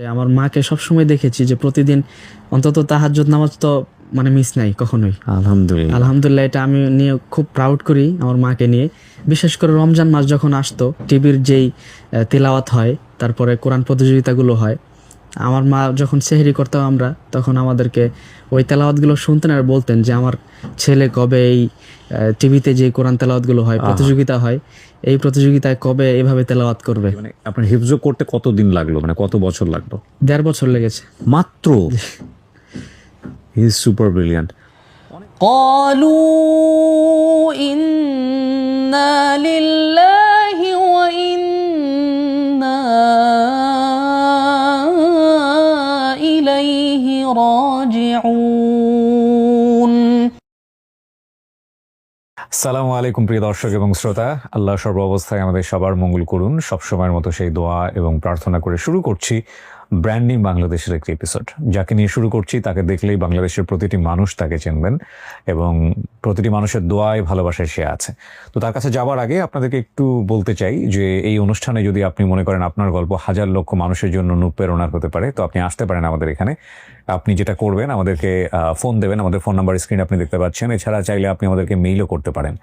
আমার মাকে সবসময় দেখেছি যে প্রতিদিন অন্তত তাহাজ্জুদ নামাজ তো মিস নাই কখনোই। আলহামদুলিল্লাহ। আলহামদুলিল্লাহ, এটা আমি নিয়ে খুব প্রাউড করি আমার মাকে নিয়ে। বিশেষ করে রমজান মাস যখন আসতো, টিভির যেই তিলাওয়াত হয়, তারপরে কোরআন প্রতিযোগিতাগুলো হয়, আমার মা যখন সেহরি করতাম আমরা, তখন আমাদেরকে ওই তেলাওয়াতগুলো শুনতেন আর বলতেন যে আমার ছেলে কবে এই টিভিতে যে কোরআন তেলাওয়াতগুলো হয়, প্রতিযোগিতা হয়, এই প্রতিযোগিতায় কবে এভাবে তেলাওয়াত করবে। মানে আপনার হিফজ করতে কতদিন লাগলো, মানে কত বছর লাগলো? 1.5 বছর লেগেছে মাত্র। He is super brilliant. قالوا إنا لله وإنا إليه راجعون। আসসালামু আলাইকুম প্রিয় দর্শক এবং শ্রোতা, আল্লাহ সর্ব অবস্থায় আমাদের সবার মঙ্গল করুন। সবসময়ের মতো সেই দোয়া এবং প্রার্থনা করে শুরু করছি ব্র্যান্ডিং বাংলাদেশের একটি এপিসোড। যাকে নিয়ে শুরু করছি তাকে দেখলেই বাংলাদেশের প্রতিটি মানুষ তাকে চিনবেন এবং প্রতিটি মানুষের দোয়ায় ভালোবাসায় সে আছে। তো তার কাছে যাওয়ার আগে আপনাদেরকে একটু বলতে চাই যে এই অনুষ্ঠানে যদি আপনি মনে করেন আপনার গল্প হাজার লক্ষ মানুষের জন্য অনুপ্রেরণার হতে পারে, তো আপনি আসতে পারেন আমাদের এখানে। আপনি যেটা করবেন, আমাদেরকে ফোন দেবেন, আমাদের ফোন নাম্বার স্ক্রিনে আপনি দেখতে পাচ্ছেন। এছাড়া চাইলে আপনি আমাদেরকে মেইলও করতে পারেন।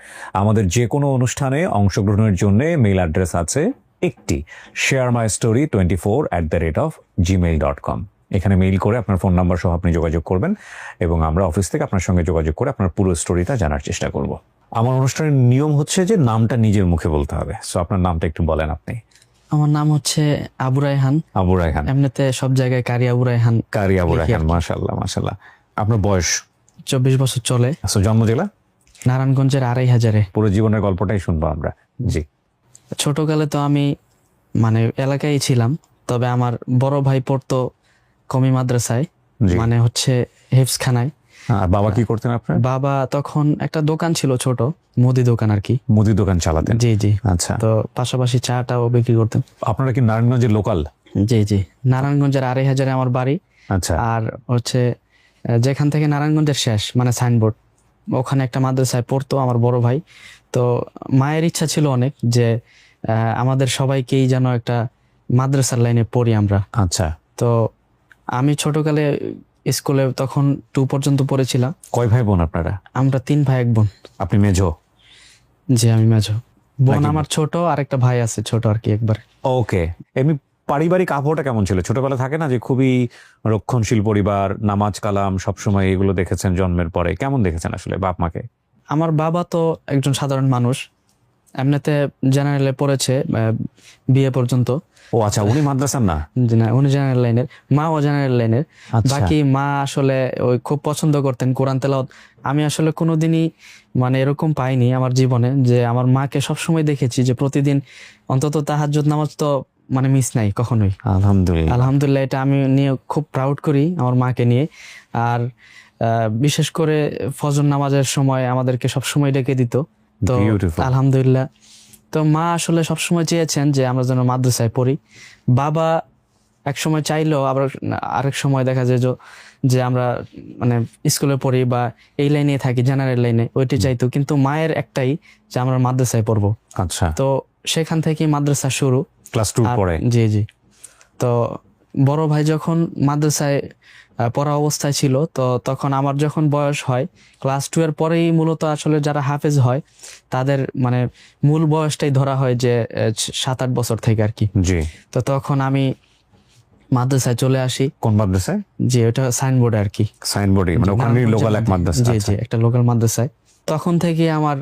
আমাদের যে কোনো অনুষ্ঠানে অংশগ্রহণের জন্য মেইল অ্যাড্রেস আছে একটি, sharemystory24@gmail.com। এখানে মেইল করে আপনার ফোন নাম্বার সহ আপনি যোগাযোগ করবেন এবং আমরা অফিস থেকে আপনার সঙ্গে যোগাযোগ করে আপনার পুরো স্টোরিটা জানার চেষ্টা করব। আমার অনুষ্ঠানের নিয়ম হচ্ছে যে নামটা নিজের মুখে বলতে হবে। সো আপনার নামটা একটু বলেন আপনি। আমার নাম হচ্ছে আবু রায়হান। আবু রায়হান। এমনিতে সব জায়গায় কারি আবু রায়হান। কারি আবু রায়হান, মাশাআল্লাহ মাশাআল্লাহ। আপনার বয়স? 24 বছর চলে। সো জন্ম জেলা? নারায়ণগঞ্জের 2500-এ। পুরো জীবনের গল্পটাই শুনবো আমরা। জি। ছোটকালে তো আমি এলাকায় ছিলাম, তবে আমার বড় ভাই পড়তো কমি মাদ্রাসায়, হচ্ছে হেফজখানায়। আর বাবা কি করতেন আপনার? বাবা তখন একটা দোকান ছিল, ছোট মুদি দোকান আর কি। মুদি দোকান চালাতেন? জি জি। আচ্ছা। তো পাশাপাশি চাটাও বিক্রি করতেন। আপনারা কি নারায়ণগঞ্জের লোকাল? জি জি, নারায়ণগঞ্জের 2500-এ আমার বাড়ি। আচ্ছা। আর হচ্ছে যেখান থেকে নারায়ণগঞ্জের শেষ সাইনবোর্ড, ওখানে একটা মাদ্রাসায় পড়তো আমার বড় ভাই। তো মায়ের ইচ্ছা ছিল অনেক যে আমাদের সবাইকেই যেন একটা মাদ্রাসার লাইনে পড়ি আমরা। আচ্ছা। তো আমি ছোটকালে স্কুলে তখন 2 পর্যন্ত পড়েছিলাম। কয় ভাই বোন আপনারা? আমরা 3 ভাই 1 বোন। আপনি মেজো? জি, আমি মেজো। বোন আমার ছোট, আর একটা ভাই আছে ছোট আর কি, একবার। ওকে। এমনি পারিবারিক আবহাওয়াটা কেমন ছিল ছোটবেলা? থাকে না যে খুবই রক্ষণশীল পরিবার, নামাজ কালাম সবসময়, এগুলো দেখেছেন জন্মের পরে? কেমন দেখেছেন আসলে বাপ মাকে? আমার বাবা তো একজন সাধারণ মানুষ, এমনিতে জেনারেলে পড়েছে বিয়ে পর্যন্ত। ও আচ্ছা, উনি মাদ্রাসার না? না, উনি জেনারেল লাইনের, মাও জেনারেল লাইনের। বাকি মা আসলে ওই খুব পছন্দ করতেন কোরআন তেলাওয়াত। আমি আসলে কোনোদিনই এরকম পাইনি আমার জীবনে যে আমার মাকে সবসময় দেখেছি যে প্রতিদিন অন্তত তাহাজ্জুদ নামাজ তো মিস নাই কখনোই। আলহামদুলিল্লাহ। আলহামদুলিল্লাহ, এটা আমি নিয়ে খুব প্রাউড করি আমার মাকে নিয়ে। আর বিশেষ করে ফজর নামাজের সময় আমাদেরকে সবসময় ডেকে দিত। তো আলহামদুলিল্লাহ, তো মা আসলে সবসময় চেয়েছেন যে আমরা যেন মাদ্রাসায় পড়ি। বাবা এক সময় চাইলো, আবার আরেক সময় দেখা যায় যে আমরা স্কুলে পড়ি বা এই লাইনে থাকি, জেনারেল লাইনে, ওইটি চাইতো। কিন্তু মায়ের একটাই যে আমরা মাদ্রাসায় পড়বো। আচ্ছা। তো সেখান থেকে মাদ্রাসা শুরু। ক্লাস 2 পড়ে? জি জি। তো বড় ভাই যখন মাদ্রাসায় পড়া অবস্থায় ছিল, তো তখন আমার যখন বয়স হয় ক্লাস 2 এর পরেই মূলত আসলে যারা হাফেজ হয় তাদের মূল বয়সটাই ধরা হয় যে 7-8 বছর থেকে আর কি। জি। তো তখন আমি মাদ্রাসায় চলে আসি। কোন মাদ্রাসায়? জি, ওটা সাইনবোর্ডে আর কি। সাইনবোর্ডে, ওখানে লোকাল এক মাদ্রাসা? জি জি, একটা লোকাল মাদ্রাসায়। তখন থেকে আমার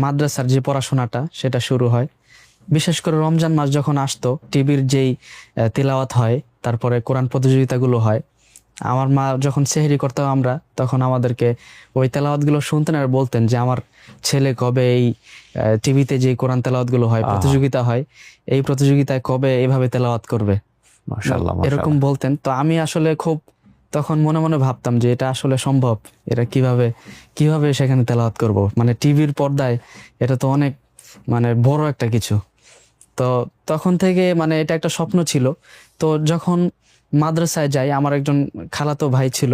মাদ্রাসার যে পড়াশোনাটা সেটা শুরু হয়। বিশেষ করে রমজান মাস যখন আসতো, টিভির যেই তিলাওয়াত হয়, তারপরে কোরআন প্রতিযোগিতাগুলো হয়, আমার মা যখন সেহরি করতাম আমরা, তখন আমাদেরকে ওই তেলাওয়াতগুলো শুনতেন আর বলতেন যে আমার ছেলে কবে এই টিভিতে যে কোরআন তেলাওয়াতগুলো হয়, প্রতিযোগিতা হয়, এই প্রতিযোগিতায় কবে এভাবে তেলাওয়াত করবে, মাশাআল্লাহ এরকম বলতেন। তো আমি আসলে খুব তখন মনে মনে ভাবতাম যে এটা আসলে সম্ভব, এটা কিভাবে সেখানে তেলাওয়াত করব, টিভির পর্দায়, এটা তো অনেক বড় একটা কিছু। তো তখন থেকে এটা একটা স্বপ্ন ছিল। তো যখন মাদ্রাসায় যাই, আমার একজন খালাতো ভাই ছিল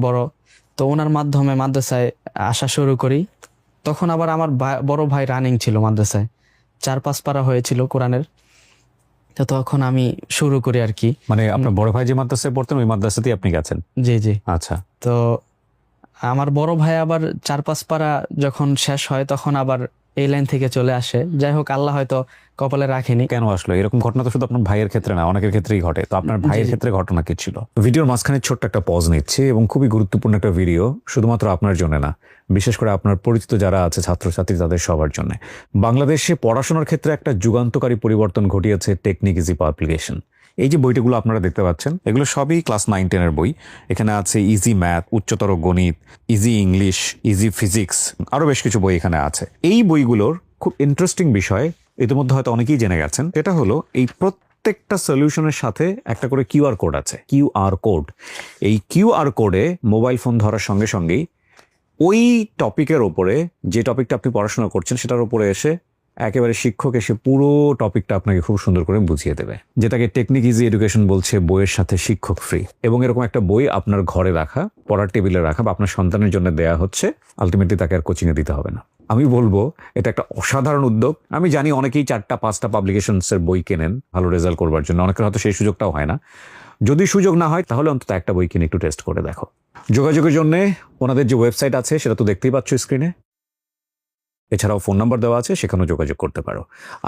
বড়, তো ওনার মাধ্যমে মাদ্রাসায় আসা শুরু করি। তখন আবার আমার বড় ভাই রানিং ছিল মাদ্রাসায়, 4-5 পারা হয়েছিল কোরআনের। তো তো তখন আমি শুরু করি আর কি। মানে আপনার বড় ভাই যে মাদ্রাসায় পড়তেন ওই মাদ্রাসাতেই আপনি গেছেন? জি জি। আচ্ছা। তো আমার বড় ভাই আবার 4-5 পারা যখন শেষ হয় তখন আবার এই লাইন থেকে চলে আসে। যাই হোক, আল্লাহ হয়তো কপালে রাখেনি। কেন আসলো এরকম ঘটনা? তো শুধু আপনার ভাইয়ের ক্ষেত্রে না, অনেকের ক্ষেত্রেই ঘটে। তো আপনার ভাইয়ের ক্ষেত্রে ঘটনা কি ছিল? ভিডিওর মাঝখানে ছোট্ট একটা পজ নিচ্ছে এবং খুবই গুরুত্বপূর্ণ একটা ভিডিও, শুধুমাত্র আপনার জন্য না, বিশেষ করে আপনার পরিচিত যারা আছে ছাত্রছাত্রী তাদের সবার জন্য। বাংলাদেশে পড়াশোনার ক্ষেত্রে একটা যুগান্তকারী পরিবর্তন ঘটিয়েছে টেকনিক ইজি পাবলিকেশন। এই যে বইগুলো আপনারা দেখতে পাচ্ছেন এগুলো সবই ক্লাস 9-10 বই। এখানে আছে ইজি ম্যাথ, উচ্চতর গণিত, ইজি ইংলিশ, ইজি ফিজিক্স, আরো বেশ কিছু বই এখানে আছে। এই বইগুলোর খুব ইন্টারেস্টিং বিষয় ইতিমধ্যে হয়তো অনেকেই জেনে গেছেন, এটা হলো এই প্রত্যেকটা সলিউশনের সাথে একটা করে কিউআর কোড আছে। কিউআর কোড, এই কিউআর কোডে মোবাইল ফোন ধরার সঙ্গে সঙ্গেই ওই টপিকের ওপরে, যে টপিকটা আপনি পড়াশোনা করছেন সেটার উপরে এসে একেবারে শিক্ষক এসে পুরো টপিকটা আপনাকে খুব সুন্দর করে বুঝিয়ে দেবে, যেটাকে টেকনিক ইজি এডুকেশন বলছে। বইয়ের সাথে শিক্ষক ফ্রি, এবং এরকম একটা বই আপনার ঘরে রাখা, পড়ার টেবিলে রাখা বা আপনার সন্তানের জন্য দেয়া হচ্ছে। আলটিমেটলি তাকে আর কোচিংয়ে দিতে হবে না। আমি বলবো এটা একটা অসাধারণ উদ্যোগ। আমি জানি অনেকেই 4টা-5টা পাবলিকেশনসের বই কেনেন ভালো রেজাল্ট করবার জন্য, অনেকের হয়তো সেই সুযোগটাও হয় না। যদি সুযোগ না হয় তাহলে অন্তত একটা বই কিনে একটু টেস্ট করে দেখো। যোগাযোগের জন্য ওনাদের যে ওয়েবসাইট আছে সেটা তো দেখতেই পাচ্ছ স্ক্রিনে, এছাড়াও ফোন নাম্বার দেওয়া আছে, সেখানেও যোগাযোগ করতে পারো।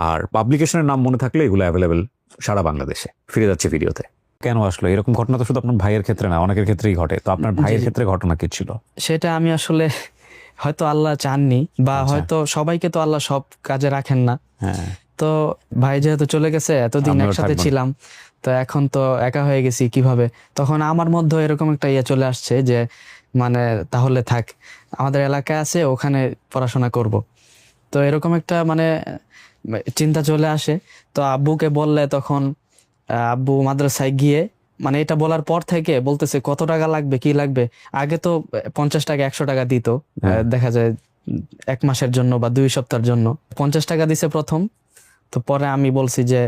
আর পাবলিকেশনের নাম মনে থাকলে এগুলো অ্যাভেলেবেল সারা বাংলাদেশে। ফিরে যাচ্ছে ভিডিওতে। কেন আসলো এরকম ঘটনা? তো শুধু আপনার ভাইয়ের ক্ষেত্রে না, অনেকের ক্ষেত্রেই ঘটে। তো আপনার ভাইয়ের ক্ষেত্রে ঘটনা কি ছিল? সেটা আমি আসলে হয়তো আল্লাহ চাননি, বা হয়তো সবাইকে তো আল্লাহ সব কাজে রাখেন না। হ্যাঁ। তো ভাই যেহেতু চলে গেছে, এতদিন আমিও একসাথে থাকবো। ছিলাম, তো এখন তো একা হয়ে গেছি কিভাবে। তখন আমার মধ্যে এরকম একটা চলে আসছে যে মানে তাহলে থাক, আমাদের এলাকায় আছে, ওখানে পড়াশোনা করব। তো এরকম একটা মানে চিন্তা চলে আসে। তো আব্বুকে বললে তখন আব্বু মাদ্রাসায় গিয়ে মানে এটা বলার পর থেকে বলতেছে কত টাকা লাগবে, কি লাগবে। আগে তো 50 টাকা 100 টাকা দিত, দেখা যায় 1 মাসের জন্য বা 2 সপ্তাহের জন্য 50 টাকা দিছে প্রথম। তো পরে আমি বলছি যে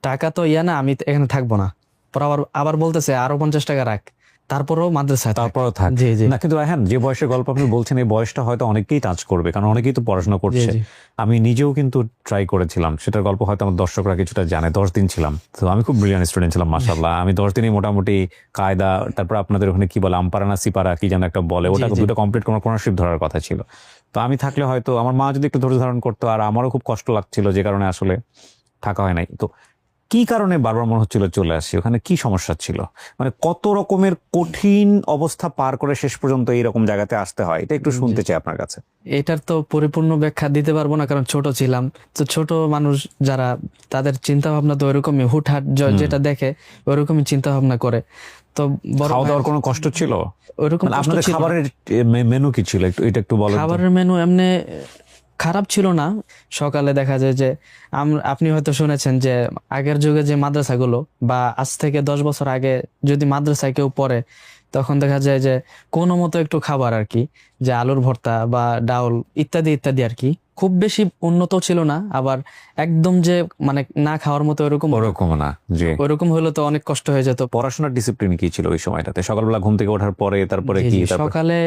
টাকা তো না, আমি এখানে থাকবো না। পর আবার আবার বলতেছে আরো 50 টাকা রাখ, তারপরেও মাদ্রাসায় থাক। তারপরও থাক। জি জি না কিন্তু হ্যাঁ, যে বয়সের গল্প আপনি বলছেন এই বয়সটা হয়তো অনেকেই টাচ করবে, কারণ অনেকেই তো পড়াশোনা করছে। জি। আমি নিজেও কিন্তু ট্রাই করেছিলাম, সেটার গল্প হয়তো আমার দর্শকরা কিছুটা জানে। 10 দিন ছিলাম, তো আমি খুব ব্রিলিয়ান্ট স্টুডেন্ট ছিলাম মাশাআল্লাহ। আমি 10 দিনই মোটামুটি কায়দা, তারপর আপনাদের ওখানে কি বলে আমপারা না সিপারা কি যেন একটা বলে, ওটা দুটো কমপ্লিট করার কোনারশিপ ধরার কথা ছিল। তো আমি থাকলে হয়তো আমার মা যদি একটু ধৈর্য ধারণ করতো, আর আমারও খুব কষ্ট লাগছিল, যে কারণে আসলে থাকা হয় নাই। তো কি কারণে বারবার মনে হচ্ছিল চলে আসি? ওখানে কি সমস্যা ছিল? মানে কত রকমের কঠিন অবস্থা পার করে শেষ পর্যন্ত এইরকম জায়গাতে আসতে হয়, এটা একটু শুনতে চাই আপনার কাছে। এটার তো পরিপূর্ণ ব্যাখ্যা দিতে পারবো না, কারণ ছোট ছিলাম। তো ছোট মানুষ যারা, তাদের চিন্তা ভাবনা তো ওইরকমই, হুটহাট যেটা দেখে ওইরকমই চিন্তা ভাবনা করে। তো খাওয়া দাওয়ার কোনো কষ্ট ছিল? ওইরকম মানে আপনাদের খাবারের মেনু কি ছিল এটা একটু বলেন। খাবারের মেনু এমনি খারাপ ছিল না। সকালে দেখা যায় যে আপনি হয়তো শুনেছেন যে আগের যুগে যে মাদ্রাসাগুলো, বা আজ থেকে 10 বছর আগে যদি মাদ্রাসায় কেউ পড়ে, তখন দেখা যায় যে কোনো মতো একটু খাবার আর কি, যে আলুর ভর্তা বা ডাউল ইত্যাদি ইত্যাদি আর কি। খুব বেশি উন্নত ছিল না, আবার একদম যে মানে না খাওয়ার মতো ওরকম না। জি। ওরকম হলে তো অনেক কষ্ট হয়ে যেত। পড়াশোনার ডিসিপ্লিন কি ছিল ওই সময়টাতে? সকালবেলা ঘুম থেকে ওঠার পরে তারপরে জি, কি? জি, সকালে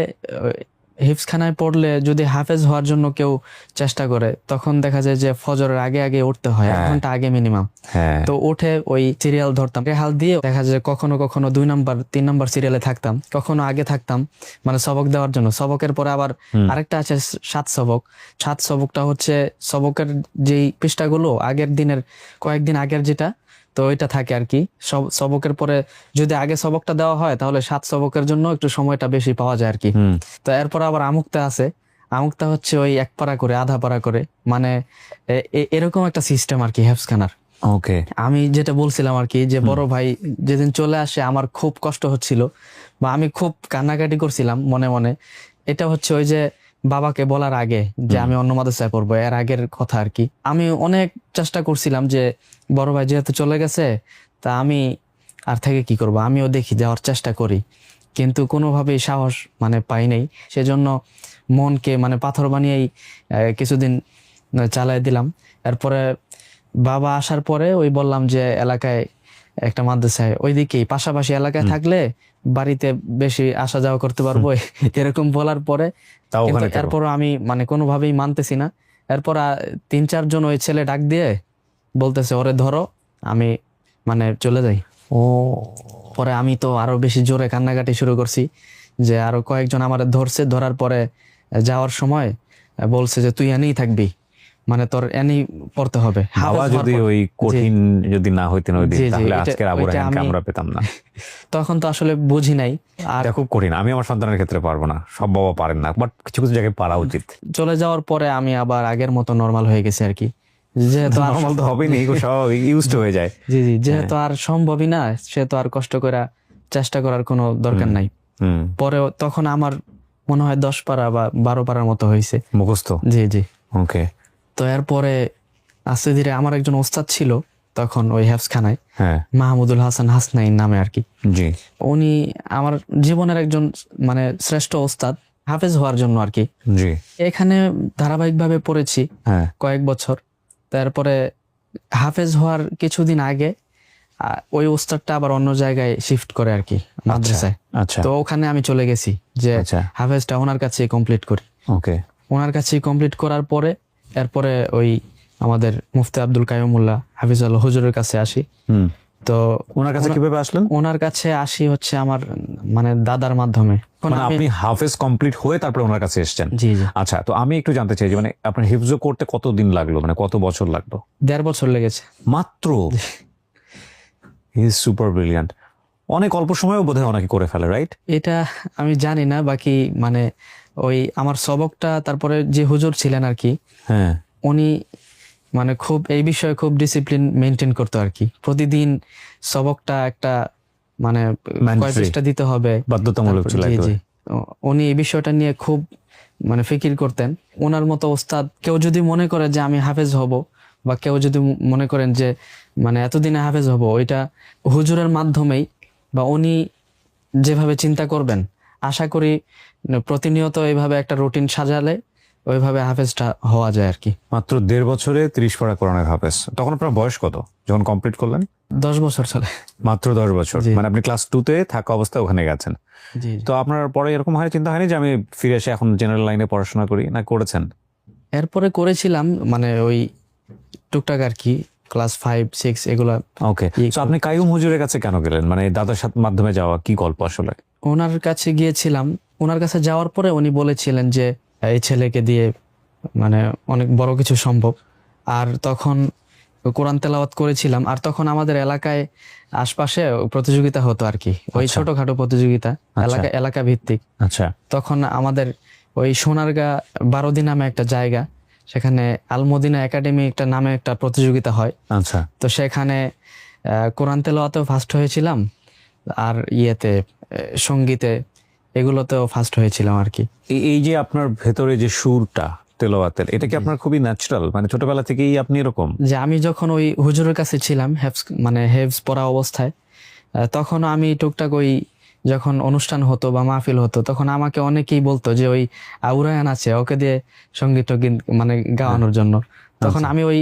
হিফজখানায় পড়লে যদি হাফেজ হওয়ার জন্য কেউ চেষ্টা করে, তখন দেখা যায় যে ফজরের আগে আগে উঠতে হয়, 1 ঘন্টা আগে মিনিমাম। হ্যাঁ। তো উঠে ওই সিরিয়াল ধরতাম, হাল দিয়ে দেখা যায় কখনো কখনো 2 নাম্বার 3 নাম্বার সিরিয়ালে থাকতাম, কখনো আগে থাকতাম, মানে সবক দেওয়ার জন্য। সবকের পরে আবার আরেকটা আছে 7 সবক। 7 সবকটা হচ্ছে সবকের যেই পৃষ্ঠাগুলো আগের দিনের কয়েকদিন আগের যেটা, তো ওইটা থাকে আর কি। সবকের পরে যদি আগে সবকটা দেওয়া হয় তাহলে 7 সবকের জন্য একটু সময়টা বেশি পাওয়া যায় আর কি। তো এরপর আবার আমুক্তা আছে। আমুক্তা হচ্ছে ওই 1 পারা করে, আধা পারা করে, মানে এরকম একটা সিস্টেম আর কি হেফজখানার। ওকে। আমি যেটা বলছিলাম আর কি, যে বড় ভাই যেদিন চলে আসে আমার খুব কষ্ট হচ্ছিল, বা আমি খুব কান্নাকাটি করছিলাম মনে মনে। এটা হচ্ছে ওই যে বাবাকে বলার আগে যে আমি অন্য মাদ্রাসায় পড়বো, এর আগের কথা আর কি। আমি অনেক চেষ্টা করছিলাম যে বড় ভাই যেহেতু চলে গেছে, তা আমি আর থেকে কি করব, আমিও দেখি যাওয়ার চেষ্টা করি, কিন্তু কোনোভাবেই সাহস মানে পাই নাই। সেজন্য মনকে মানে পাথর বানিয়েই কিছুদিন চালাই দিলাম। এরপরে বাবা আসার পরে ওই বললাম যে এলাকায় একটা মাদ্রাসায়, ওইদিকেই পাশাপাশি এলাকায় থাকলে বাড়িতে বেশি আসা যাওয়া করতে পারবো, এরকম বলার পরে এরপরও আমি মানে কোনোভাবেই মানতেছি না। এরপর 3-4 জন ওই ছেলে ডাক দিয়ে বলতেছে ওরে ধরো, আমি মানে চলে যাই। ও পরে আমি তো আরো বেশি জোরে কান্নাকাটি শুরু করছি, যে আরো কয়েকজন আমার ধরছে, ধরার পরে যাওয়ার সময় বলছে যে তুই এনেই থাকবি, মানে তোর এনেই পড়তে হবে। বাবা হাফেজ হওয়ার যদি পর- ওই কঠিন যদি না হইতেন ওই দিন, জি, জি, তাহলে এটা- আজকের আবু ওইটা রায়হানকে আমি- আমরা পেতাম না। তখন তো আসলে বুঝি নাই। আর এটা খুব কঠিন, আমি আমার সন্তানের ক্ষেত্রে পারবো না, সব বাবা পারেন না, বাট কিছু কিছু জায়গায় পারা উচিত। চলে যাওয়ার পরে আমি আবার আগের মতো নর্মাল হয়ে গেছি আর কি, যেহেতু আর নর্মাল তো হবেই না, এগুলো সব ইউজড হয়ে যায়। জি জি, যেহেতু আর সম্ভবই না, সে তো আর কষ্ট করে চেষ্টা করার কোনো দরকার নাই। হুম, পরে তখন আমার মনে হয় 10 পারা বা 12 পারার মতো হয়েছে। মুখস্থ। জি জি। ওকে। তো এরপরে আস্তে ধীরে আমার একজন ওস্তাদ ছিল তখন ওই হেফজখানায়, হ্যাঁ, মাহমুদুল হাসান হাসনাইন নামে আর কি। জি, উনি আমার জীবনের একজন মানে শ্রেষ্ঠ ওস্তাদ হাফেজ হওয়ার জন্য আর কি। জি, এখানে ধারাবাহিকভাবে পড়েছি হ্যাঁ, কয়েক বছর। তারপরে হাফেজ হওয়ার কিছুদিন আগে ওই ওস্তাদটা আবার অন্য জায়গায় শিফট করে আর কি, মাদ্রাসায়। আচ্ছা, তো ওখানে আমি চলে গেছি যে আচ্ছা, হাফেজটা ওনার কাছে কমপ্লিট করি। ওকে, ওনার কাছে কমপ্লিট করার পরে এরপরে ওই আমাদের মুফতি আব্দুল কাইয়ুমুল্লাহ হাফিজাল্লাহ হুজুরের কাছে আসি। হুম। তো ওনার কাছে কিভাবে আসলেন? ওনার কাছে আসি হচ্ছে আমার মানে দাদার মাধ্যমে। এখন মানে আমি- আপনি হাফেজ কমপ্লিট হয়ে তারপরে ওনার কাছে এসেছেন? জি জি, আচ্ছা, তো আমি একটু জানতে চাই যে মানে আপনার হিফজ করতে কতদিন লাগলো, মানে কত বছর লাগলো? 1.5 বছর লেগেছে। মাত্র? He is super brilliant. অনেক অল্প সময়েও বোধহয় অনেকে করে ফেলে, রাইট? এটা আমি জানি না, বাকি মানে ওই আমার সবকটা তারপরে যে হুজুর ছিলেন আর কি, হ্যাঁ, উনি মানে খুব এই বিষয়ে খুব ডিসিপ্লিন মেনটেন করতো আর কি। প্রতিদিন সবকটা একটা মানে Mandatory. কয় পৃষ্ঠা দিতে হবে, বাধ্যতামূলক ছিল জি একেবারে। জি। উনি এই বিষয়টা নিয়ে খুব মানে ফিকির করতেন। ওনার মতো ওস্তাদ কেউ যদি মনে করে যে আমি হাফেজ হব, বা কেউ যদি মনে করেন যে মানে এতদিনে হাফেজ হব, ওইটা হুজুরের মাধ্যমেই বা উনি যেভাবে চিন্তা করবেন, আশা করি প্রতিনিয়ত এইভাবে একটা রুটিন সাজালে ওইভাবে হাফেজটা হওয়া যায় আর কি। মাত্র 1.5 বছরে 30 পারা কোরআনের হাফেজ। তখন আপনার বয়স কত যখন কমপ্লিট করলেন? 10 বছর চলে। মাত্র 10 বছর। জি। মানে আপনি ক্লাস 2 তে থাকা অবস্থায় ওখানে গেছেন। জি। তো আপনার পরে এরকম হয় চিন্তা হয়নি যে আমি ফিরে এসে এখন জেনারেল লাইনে পড়াশোনা করি, না করেছেন? এরপরে করেছিলাম মানে ওই টুকটাক আর কি, ক্লাস 5, 6 এগুলা। ওকে। তো আপনি কাইয়ুম হুজুরের কাছে কেন গেলেন? মানে দাদার সাথে মাধ্যমে যাওয়া, কি গল্প আসলে? ওনার কাছে গিয়েছিলাম। ওনার কাছে যাওয়ার পরে উনি বলেছিলেন যে এই ছেলেকে দিয়ে মানে অনেক বড় কিছু সম্ভব। আর তখন কোরআন তেলাওয়াত করেছিলাম। আর তখন আমাদের এলাকায় আশপাশে প্রতিযোগিতা হতো আর কি, ওই আচ্ছা। ছোটখাটো প্রতিযোগিতা, এলাকা ভিত্তিক। আচ্ছা, তখন আমাদের ওই সোনারগাঁ 12 নামে একটা জায়গা, সেখানে আলমদিনা একাডেমি একটা নামে একটা প্রতিযোগিতা হয়। আচ্ছা, তো সেখানে কোরআন তেলাওয়াতেও ফার্স্ট হয়েছিলাম, আর ইয়েতে সঙ্গীতে এগুলোতেও ফার্স্ট হয়েছিলাম আর কি। এই যে আপনার ভেতরে যে সুরটা তেলাওয়াতের, এটা কি আপনার খুবই ন্যাচারাল? মানে ছোটবেলা থেকেই আপনি এরকম? যে আমি যখন ওই হুজুরের কাছে ছিলাম হেফজ পড়া অবস্থায়, তখন আমি টুকটাক ওই যখন অনুষ্ঠান হতো বা মাহফিল হতো, তখন আমাকে অনেকেই বলতো যে ওই আউরায়ান আছে, ওকে দিয়ে সঙ্গীত টঙ্গীত মানে গাওয়ানোর জন্য। তখন আমি ওই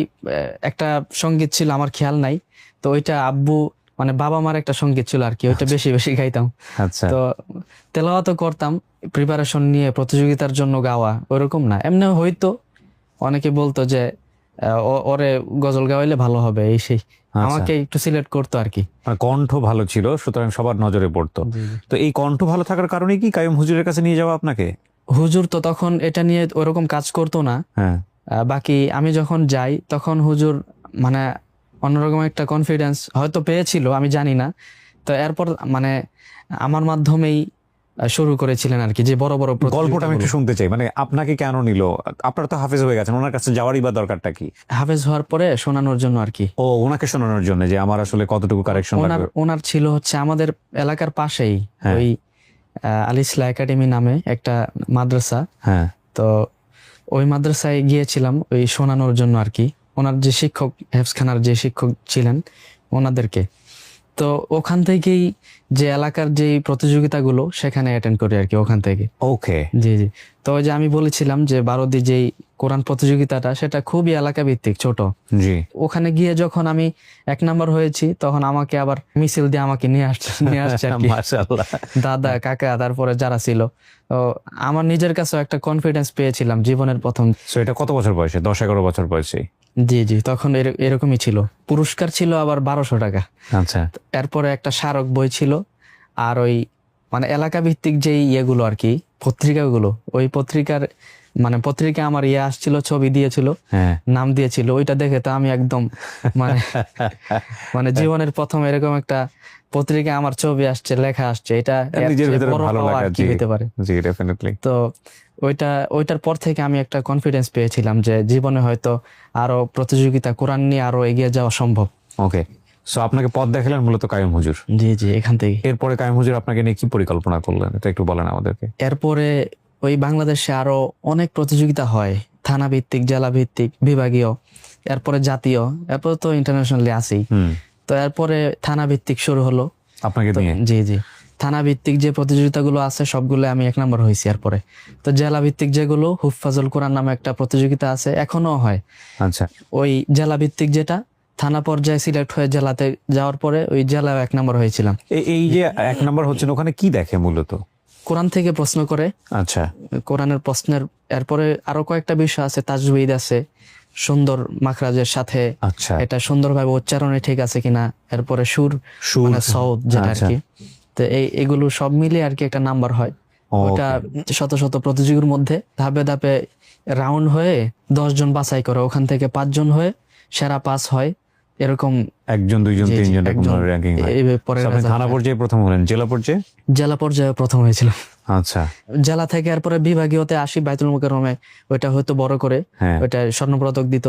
একটা সঙ্গীত ছিল আমার খেয়াল নাই, তো ওইটা আব্বু মানে বাবা মার একটা সঙ্গীত ছিল আর কি, ওইটা বেশি বেশি গাইতাম। আচ্ছা, তো তেলাওয়াতও করতাম, প্রিপারেশন নিয়ে প্রতিযোগিতার জন্য গাওয়া ওরকম না, এমনি হয়তো অনেকে বলতো যে ওরে গজল গাওয়াইলে ভালো হবে এই সেই, আমাকে একটু সিলেক্ট করতো আর কি। মানে কণ্ঠ ভালো ছিল, সুতরাং সবার নজরে পড়তো। তো এই কণ্ঠ ভালো থাকার কারণে কি কাইয়ুম হুজুরের কাছে নিয়ে যাওয়া আপনাকে? হুজুর তো তখন এটা নিয়ে ওরকম কাজ করতো না। হ্যাঁ, বাকি আমি যখন যাই তখন হুজুর মানে অন্যরকম একটা কনফিডেন্স হয়তো পেয়েছিল, আমি জানি না। তো এরপর মানে আমার মাধ্যমেই শুরু করেছিলেন আর কি, যে বড় বড় গল্পটা আমি একটু প্রতিযোগিতাগুলো। শুনতে চাই। মানে আপনাকে কেন নিল? আপনারা তো হাফেজ হয়ে গেছেন, ওনার কাছে যাওয়ারই বা দরকারটা কি? হাফেজ হওয়ার পরে শোনানোর জন্য আর কি। ও, ওনাকে শোনানোর জন্য যে আমার আসলে কতটুকু কারেকশন লাগবে। ওনার ছিল হচ্ছে আমাদের এলাকার পাশেই হ্যাঁ। ওই আল ইসলাহ একাডেমি নামে একটা মাদ্রাসা। হ্যাঁ, তো ওই মাদ্রাসায় গিয়েছিলাম ওই শোনানোর জন্য আর কি। ওনার যে শিক্ষক, হেফজখানার যে শিক্ষক ছিলেন ওনাদেরকে। তো ওখান থেকেই যে এলাকার যে প্রতিযোগিতাগুলো সেখানে অ্যাটেন্ড করি আর কি, ওখান থেকে। ওকে, জি জি। তো ওই যে আমি বলেছিলাম যে 12 যেই কোরআন প্রতিযোগিতাটা, সেটা খুবই এলাকা ভিত্তিক, ছোট। জি, ওখানে গিয়ে যখন আমি 1 নাম্বার হয়েছি, তখন আমাকে আবার মিছিল দিয়ে আমাকে নিয়ে আসছে আর কি। মাশাআল্লাহ। দাদা কাকা তারপরে যারা ছিল। তো আমার নিজের কাছেও একটা কনফিডেন্স পেয়েছিলাম জীবনের প্রথম। সো এটা কত বছর বয়সে? 10-11 বছর বয়সে? জি জি, তখন এরকমই ছিল। পুরস্কার ছিল আবার 1200 টাকা। আচ্ছা এরপরে একটা স্মারক বই ছিল, আর ওই মানে এলাকা ভিত্তিক যেই ইয়েগুলো আর কি, পত্রিকাগুলো, ওই পত্রিকার মানে পত্রিকা আমার ইয়ে আসছিল, ছবি দিয়েছিল, হ্যাঁ নাম দিয়েছিল, ওইটা দেখে তো আমি একদম মানে মানে জীবনের প্রথম এরকম একটা পত্রিকা আমার ছবি আসছে, লেখা আসছে, এটা এর নিজের চেয়ে ভিতরে বড় ভালো পাওয়া লাগা, আর কি জি হতে পারে। জি ডেফিনেটলি। তো ওইটার পর থেকে আমি একটা কনফিডেন্স পেয়েছিলাম যে জীবনে হয়তো আরো প্রতিযোগিতা, কোরআন নিয়ে আরো এগিয়ে যাওয়া সম্ভব। ওকে, সো আপনাকে পথ দেখালেন মূলত কাইয়ুম হুজুর। জি জি, এখান থেকে। এরপরে কাইয়ুম হুজুর আপনাকে নিয়ে কি পরিকল্পনা করলেন, এটা একটু বলেন আমাদেরকে। এরপরে ওই বাংলাদেশে আরো অনেক প্রতিযোগিতা হয়, থানা ভিত্তিক, জেলা ভিত্তিক, বিভাগীয়, এরপরে জাতীয়, এরপরে তো ইন্টারন্যাশনালি আছেই। তো এরপরে থানা ভিত্তিক শুরু হলো আপনাকে তো। নিয়ে? জি জি, থানা ভিত্তিক যে প্রতিযোগিতাগুলো আছে সবগুলো আমি 1 নম্বর হয়েছি। এরপরে তো জেলা ভিত্তিক যেগুলো, হুফাজুল কোরআন নামে একটা প্রতিযোগিতা আছে, এখনো হয়। আচ্ছা, ওই জেলা ভিত্তিক যেটা, থানা পর্যায়ে সিলেক্ট হয়ে জেলাতে যাওয়ার পরে ওই জেলায় 1 নম্বর হয়েছিলাম। এই যে 1 নাম্বার হচ্ছেন, ওখানে কি দেখে মূলত? কোরআন থেকে প্রশ্ন করে, আচ্ছা, কোরআনের প্রশ্নের, এরপরে আরো কয়েকটা বিষয় আছে, তাজউইদ আছে, সুন্দর মাখরাজের সাথে আচ্ছা, এটা সুন্দরভাবে উচ্চারণে ঠিক আছে কিনা, এরপরে সুর মানে সৌদ যেটা আর আচ্ছা। কি। তো এগুলো সব মিলিয়ে আর কি একটা নাম্বার হয়। ওটা শত শত প্রতিযোগীর মধ্যে ধাপে ধাপে রাউন্ড হয়ে 10 জন বাছাই করে, ওখান থেকে 5 জন হয়ে সেরা 5 হয়, এরকম 1 জন 2 জন জি, 3 জন এরকম একজন র্যাঙ্কিং হয়। এইভাবে পরে So, আপনি result থানা হয়। পর্যায়ে প্রথম হলেন, জেলা পর্যায়ে? জেলা পর্যায়ে প্রথম হয়েছিল। আচ্ছা, জেলা থেকে এরপরে বিভাগীয়তে আসি, বাইতুল মুকাররমে, ওইটা হয়তো বড় করে, হ্যাঁ। ওইটা স্বর্ণপদক দিত,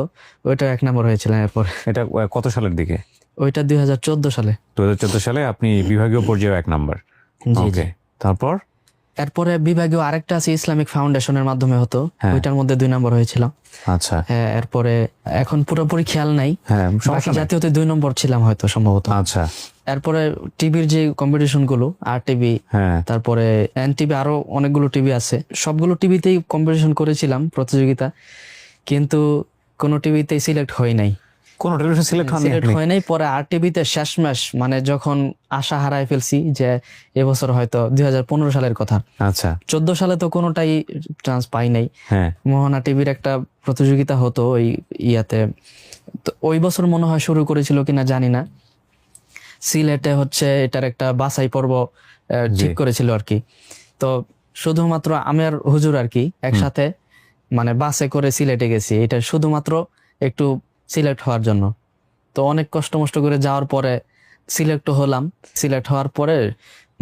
ওইটা 1 নম্বর হয়েছিল। এরপর এটা কত সালের দিকে? ওইটা 2014 সালে। 2014 সালে আপনি বিভাগীয় পর্যায়ে 1 নাম্বার। জি জি। ওকে, তারপর? এরপরে বিভাগীয় আরেকটা আছে ইসলামিক ফাউন্ডেশনের মাধ্যমে হতো, হ্যাঁ। ওইটার মধ্যে 2 নম্বর হয়েছিল। আচ্ছা, হ্যাঁ, এরপরে এখন পুরোপুরি খেয়াল নাই, হ্যাঁ বাকি সমস্যা নাই। জাতীয়তে 2 নম্বর ছিলাম হয়তো সম্ভবত। আচ্ছা, এরপরে টিভির যে কম্পিটিশন গুলো, আর টিভি, হ্যাঁ তারপরে এন টিভি, আরো অনেকগুলো টিভি আছে, সবগুলো টিভিতেই কম্পিটিশন করেছিলাম, প্রতিযোগিতা, কিন্তু কোনো টিভিতেই সিলেক্ট হয় নাই। কোন টেলিভিশন সিলেক্ট হননি সিলেক্ট আপনি? হয় নাই। পরে আর টিভিতে শেষমেশ মানে যখন আশা হারায় ফেলছি যে এবছর হয়তো 2015 সালের কথা, আচ্ছা, 14 সালে তো কোনোটাই চান্স পাই নাই। হ্যাঁ মোহনা টিভির একটা প্রতিযোগিতা হতো ওই ইয়াতে, তো ওই বছর মনে হয় শুরু করেছিল কিনা জানি না, সিলেটে হচ্ছে এটার একটা বাছাই পর্ব ঠিক জি। করেছিল আর কি। তো শুধুমাত্র আমি আর হুজুর আর কি একসাথে মানে বাসে করে সিলেটে গেছি, এটা শুধুমাত্র একটু সিলেক্ট হওয়ার জন্য। তো অনেক কষ্ট মষ্ট করে যাওয়ার পরে সিলেক্ট হলাম। সিলেক্ট হওয়ার পরে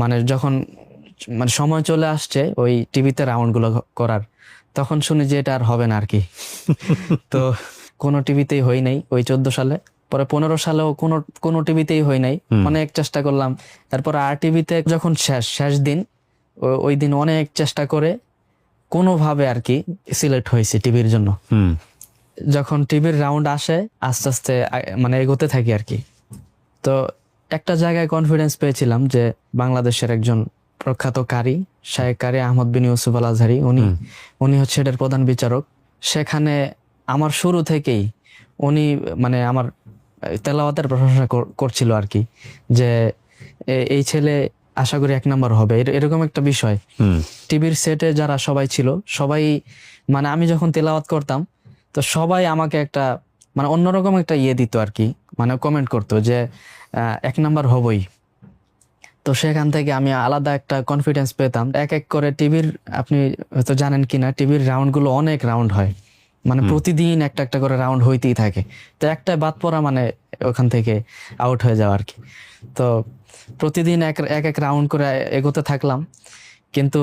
মানে যখন মানে সময় চলে আসছে ওই টিভিতে রাউন্ড গুলো করার, তখন শুনি যে এটা আর হবে না আর কি। তো কোনো টিভিতেই হই নাই ওই 14 সালে। পরে 15 সালেও কোনো টিভিতেই হই নাই, অনেক চেষ্টা করলাম। তারপর আর টিভিতে যখন শেষ দিন, ওই দিন অনেক চেষ্টা করে কোনোভাবে আর কি সিলেক্ট হয়েছে টিভির জন্য। হুম, যখন টিভির রাউন্ড আসে আস্তে আস্তে মানে এগোতে থাকি আর কি। তো একটা জায়গায় কনফিডেন্স পেয়েছিলাম যে বাংলাদেশের একজন প্রখ্যাত কারি, শায়েখ কারি আহমদ বিন ইউসুফ আল আজহারি, উনি হচ্ছে এটার প্রধান বিচারক। সেখানে আমার শুরু থেকেই উনি মানে আমার তেলাওয়াতের প্রশংসা করছিল আর কি, যে এই ছেলে আশা করি 1 নম্বর হবে, এরকম একটা বিষয়। টিভির সেটে যারা সবাই ছিল, সবাই মানে আমি যখন তেলাওয়াত করতাম তো সবাই আমাকে একটা মানে অন্যরকম একটা ইয়ে দিত আর কি, মানে কমেন্ট করতো যে 1 নম্বর হবই। তো সেখান থেকে আমি আলাদা একটা কনফিডেন্স পেতাম। এক এক করে টিভির, আপনি হয়তো জানেন কিনা, টিভির রাউন্ড গুলো অনেক রাউন্ড হয়, মানে প্রতিদিন একটা একটা করে রাউন্ড হইতেই থাকে। তো একটা বাদ পড়া মানে ওখান থেকে আউট হয়ে যাওয়া আর কি। তো প্রতিদিন এক এক রাউন্ড করে এগোতে থাকলাম, কিন্তু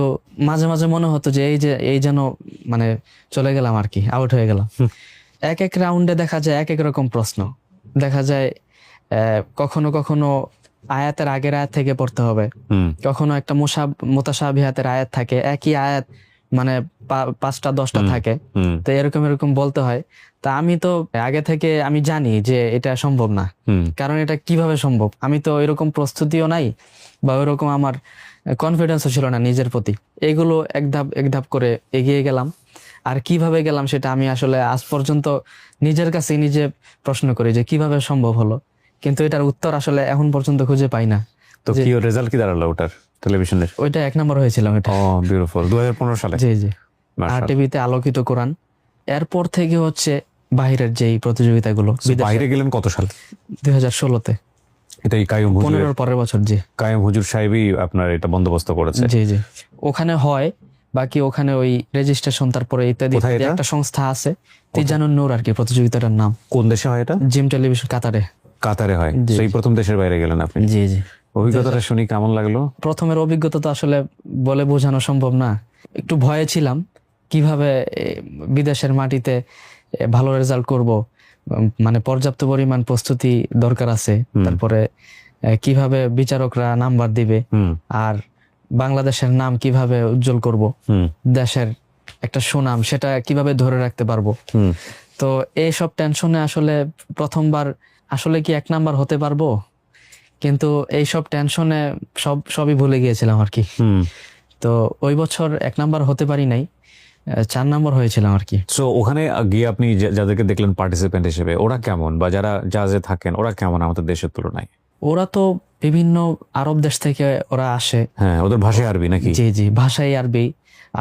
মাঝে মাঝে মনে হতো যে এই যেন মানে চলে গেলাম আর কি, আউট হয়ে গেলাম। এক এক রাউন্ডে দেখা যায় এক এক রকম প্রশ্ন, দেখা যায় কখনো কখনো আয়াতের আগের আয়াত থেকে পড়তে হবে, কখনো একটা মুতাশাবিহাতের আয়াত থাকে, একই আয়াত মানে 5টা 10টা থাকে, তো এরকম বলতে হয়। তা আমি তো আগে থেকে আমি জানি যে এটা সম্ভব না, কারণ এটা কিভাবে সম্ভব, আমি তো এরকম প্রস্তুতিও নাই বা ওইরকম আমার কনফিডেন্সও ছিল না নিজের প্রতি। এগুলো এক ধাপ করে এগিয়ে গেলাম। আর কিভাবে গেলাম সেটা আমি আসলে আজ পর্যন্ত নিজের কাছে নিজে প্রশ্ন করি যে কিভাবে সম্ভব হলো, কিন্তু এটার উত্তর আসলে এখন পর্যন্ত খুঁজে পাই না। তো কি রেজাল্ট কি দাঁড়ালো ওটার টেলিভিশনের? ওইটা 1 নম্বর হয়েছিল এটা। ও বিউটিফুল, 2015 সালে। জি জি, আর মাশাআল্লাহ। টিভিতে আলোকিত কোরআন। এরপর থেকে হচ্ছে বাহিরের যেই প্রতিযোগিতাগুলো বাইরে গেলেন কত সালে? 2016-তে, এটা এই কাইয়ুম হুজুর 15-র পরের বছর। জি কাইয়ুম হুজুর সাহেবই আপনার এটা বন্দোবস্ত করেছে। জি জি, ওখানে হয় বাকি ওখানে ওই রেজিস্ট্রেশন তারপরে ইত্যাদি কোথায় এটা? একটা সংস্থা আছে তিজানুন নূর আর কি প্রতিযোগিতাটার নাম। কোন দেশে হয় এটা? জিম টেলিভিশন, কাতারে। কাতারে হয়। জি। সেই প্রথম দেশের বাইরে গেলেন আপনি। জি জি, অভিজ্ঞতাটা শুনি কেমন লাগলো? প্রথমের অভিজ্ঞতা তো আসলে বলে বোঝানো সম্ভব না, একটু ভয়ে ছিলাম কিভাবে বিদেশের মাটিতে ভালো রেজাল্ট করব, মানে পর্যাপ্ত পরিমাণ প্রস্তুতি দরকার আছে, তারপরে কিভাবে বিচারকরা নাম্বার দিবে, হুম আর বাংলাদেশের নাম কিভাবে উজ্জ্বল করব, হুম দেশের একটা সুনাম সেটা কিভাবে ধরে রাখতে পারবো। হুম তো এইসব টেনশনে আসলে প্রথমবার আসলে কি 1 নাম্বার হতে পারবো, কিন্তু এইসব টেনশনে সবই ভুলে গিয়েছিলাম আর কি। হুম। তো ওই বছর 1 নাম্বার হতে পারি নাই, 4 নাম্বার হয়েছিলাম আর কি। সো ওখানে গিয়ে আপনি যাদেরকে দেখলেন পার্টিসিপেন্ট হিসেবে, ওরা কেমন, বা যারা জাজে থাকেন ওরা কেমন আমাদের দেশের তুলনায়? ওরা তো বিভিন্ন আরব দেশ থেকে ওরা আসে। হ্যাঁ, ওদের ভাষায় আরবি নাকি? জি জি, ভাষাই আরবি,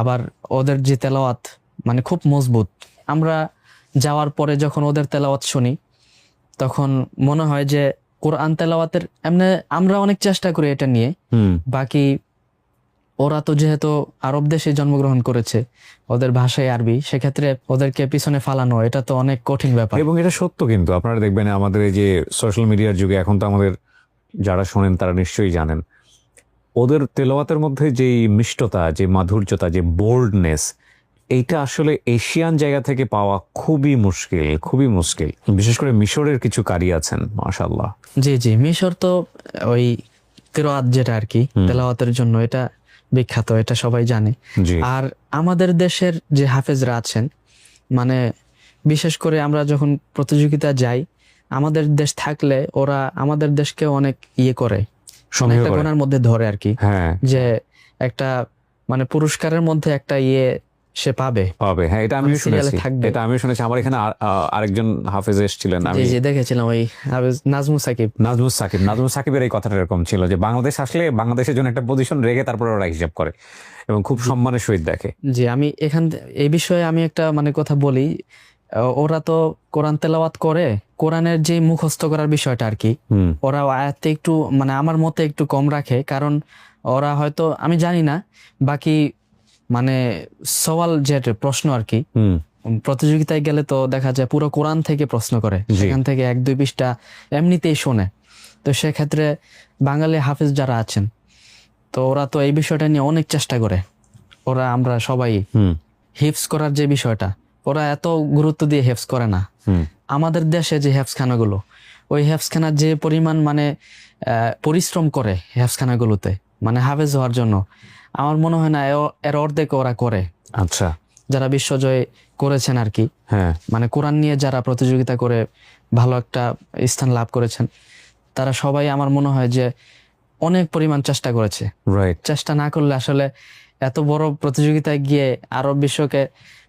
আবার ওদের যে তেলাওয়াত মানে খুব মজবুত। আমরা যাওয়ার পরে যখন ওদের তেলাওয়াত শুনি তখন মনে হয় যে কোরআন তেলাওয়াতের এমনি আমরা অনেক চেষ্টা করি এটা নিয়ে, হুম বাকি ওরা তো যেহেতু আরব দেশে জন্মগ্রহণ করেছে, ওদের ভাষায় আরবি, সেক্ষেত্রে ওদেরকে পিছনে ফালানো এটা তো অনেক কঠিন ব্যাপার। এবং এটা সত্য, কিন্তু আপনারা দেখবেন আমাদের এই যে সোশ্যাল মিডিয়ার যুগে এখন তো আমাদের যারা শোনেন তারা নিশ্চয়ই জানেন, ওদের তেলাওয়াতের মধ্যে যে মিষ্টতা, যে মাধুর্যতা, যে বোল্ডনেস, এইটা আসলে এশিয়ান জায়গা থেকে পাওয়া খুবই মুশকিল, খুবই মুশকিল। বিশেষ করে মিশরের কিছু কারি আছেন মাশাআল্লাহ। জি জি, মিশর তো ওই কিরাত যেটা আর কি তেলাওয়াতের জন্য এটা বিখ্যাত, এটা সবাই জানে। জি। আর আমাদের দেশের যে হাফেজরা আছেন, মানে বিশেষ করে আমরা যখন প্রতিযোগিতা যাই, আমাদের দেশ থাকলে ওরা আমাদের দেশকে অনেক করে, সমীহ একটা করে। কোণার মধ্যে ধরে আর কি, হ্যাঁ যে একটা মানে পুরস্কারের মধ্যে একটা সে পাবে। পাবে, হ্যাঁ, এটা আমিও সিরিয়ালে শুনেছি। থাকবে। এটা আমিও শুনেছি। আমার এখানে আরেকজন হাফেজ এসেছিলেন, জি আমি জি, দেখেছিলাম ওই হাফেজ নাজমুস সাকিব। নাজমুস সাকিবের এই কথাটা এরকম ছিল যে বাংলাদেশ আসলে বাংলাদেশের জন্য একটা পজিশন রেখে তারপরে ওরা হিসাব করে এবং খুব সম্মানের সহিত দেখে। জি, আমি এই বিষয়ে আমি একটা মানে কথা বলি, ওরা তো কোরআন তেলাওয়াত করে, কোরআনের যে মুখস্থ করার বিষয়টা আর কি, হুম ওরা আয়াতে একটু মানে আমার মতে একটু কম রাখে, কারণ ওরা হয়তো আমি জানি না, বাকি মানে সওয়াল যে প্রশ্ন আর কি, হুম প্রতিযোগিতায় গেলে তো দেখা যায় পুরো কোরআন থেকে প্রশ্ন করে, জি। সেখান থেকে 1-2 পৃষ্ঠা এমনিতেই শোনে। তো সেক্ষেত্রে বাঙালি হাফেজ যারা আছেন, তো ওরা তো এই বিষয়টা নিয়ে অনেক চেষ্টা করে। আমরা সবাই হুম হিফজ করার যে বিষয়টা, ওরা এত গুরুত্ব দিয়ে হেফজ করে না। হুম আমাদের দেশে যে হেফজখানাগুলো, ওই হেফজখানার যে পরিমাণ মানে পরিশ্রম করে হেফজখানাগুলোতে মানে হাফেজ হওয়ার জন্য, আমার মনে হয় না এর অর্ধেক ওরা করে। আচ্ছা। যারা বিশ্বজয় করেছেন আর কি, হ্যাঁ মানে কোরআন নিয়ে যারা প্রতিযোগিতা করে ভালো একটা স্থান লাভ করেছেন, তারা সবাই আমার মনে হয় যে অনেক পরিমাণ চেষ্টা করেছে। রাইট। চেষ্টা না করলে আসলে এত বড় প্রতিযোগিতায় গিয়ে আরব বিশ্বকে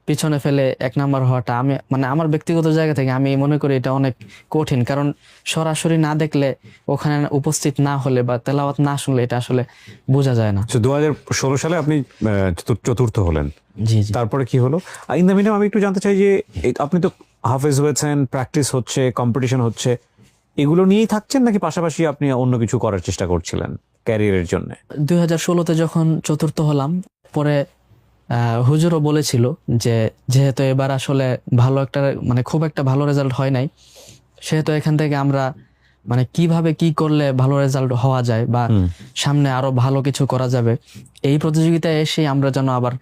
পিছনে ফেলে 1 নাম্বার হওয়াটা, আমি মানে আমার ব্যক্তিগত জায়গা থেকে আমি মনে করি এটা অনেক কঠিন, কারণ সরাসরি না দেখলে, ওখানে উপস্থিত না হলে বা তেলাওয়াত না শুনলে এটা আসলে বোঝা যায় না। 2016 সালে আপনি চতুর্থ হলেন। জি জি। তারপরে কি হলো? ইন দ্য মিডিয়াম আমি একটু জানতে চাই যে আপনি তো হাফেজ হয়েছেন, প্র্যাকটিস হচ্ছে, কম্পিটিশন হচ্ছে, এগুলো নিয়েই থাকছেন নাকি পাশাপাশি আপনি অন্য কিছু করার চেষ্টা করছিলেন ক্যারিয়ারের জন্য? 2016-তে যখন চতুর্থ হলাম, পরে হুজুরও বলেছিল যে যেহেতু এবার আসলে ভালো একটা মানে খুব একটা ভালো রেজাল্ট হয় নাই, সেহেতু এখান থেকে আমরা মানে কিভাবে কি করলে ভালো রেজাল্ট হওয়া যায় বা সামনে আরো ভালো কিছু করা যাবে, এই প্রতিযোগিতায় এসে আমরা যেন আবার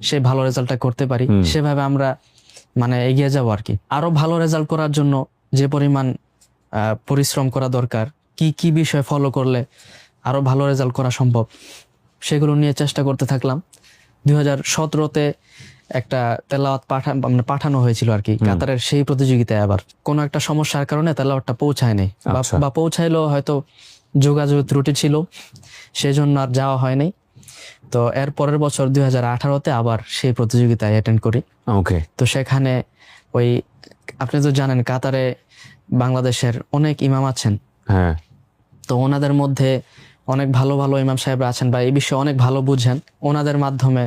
সেই ভালো রেজাল্টটা করতে পারি, সেভাবে আমরা মানে এগিয়ে যাবো আর কি। আরো ভালো রেজাল্ট করার জন্য যে পরিমাণ পরিশ্রম করা দরকার, কি কি বিষয় ফলো করলে আরো ভালো রেজাল্ট করা সম্ভব, সেগুলো নিয়ে চেষ্টা করতে থাকলাম। 2017-তে একটা তেলাওয়াত পাঠানো হয়েছিল আর কি কাতারের সেই প্রতিযোগিতায়, আবার কোনো একটা সমস্যার কারণে তেলাওয়াতটা পৌঁছায় নাই, আচ্ছা। বা পৌঁছাইলেও হয়তো যোগাযোগ ত্রুটি ছিল, সেজন্য আর যাওয়া হয় নাই। তো এর পরের বছর 2018-তে আবার সেই প্রতিযোগিতায় অ্যাটেন্ড করি। ওকে। তো সেখানে ওই আপনি তো জানেন কাতারে বাংলাদেশের অনেক ইমাম আছেন, হ্যাঁ। তো ওনাদের মধ্যে অনেক ভালো ভালো ইমাম সাহেবরা আছেন বা এই বিষয়ে অনেক ভালো বুঝেন, ওনাদের মাধ্যমে